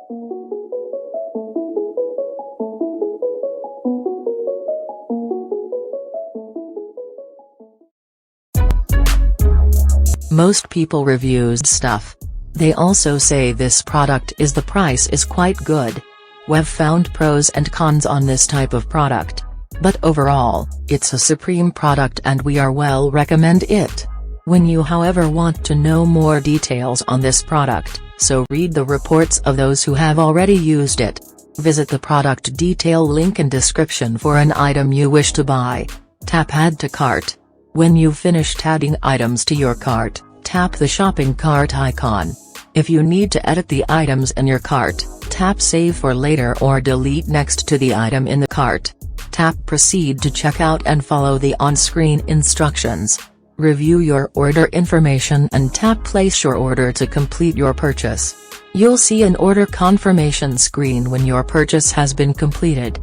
Most people reviews stuff. They also say this product is the price is quite good. We've found pros and cons on this type of product. But overall, it's a supreme product and we are well recommend it. When you however want to know more details on this product, so read the reports of those who have already used it. Visit the product detail link in description for an item you wish to buy. Tap Add to Cart. When you've finished adding items to your cart, tap the shopping cart icon. If you need to edit the items in your cart, tap Save for later or delete next to the item in the cart. Tap Proceed to checkout and follow the on-screen instructions. Review your order information and tap Place your order to complete your purchase. You'll see an order confirmation screen when your purchase has been completed.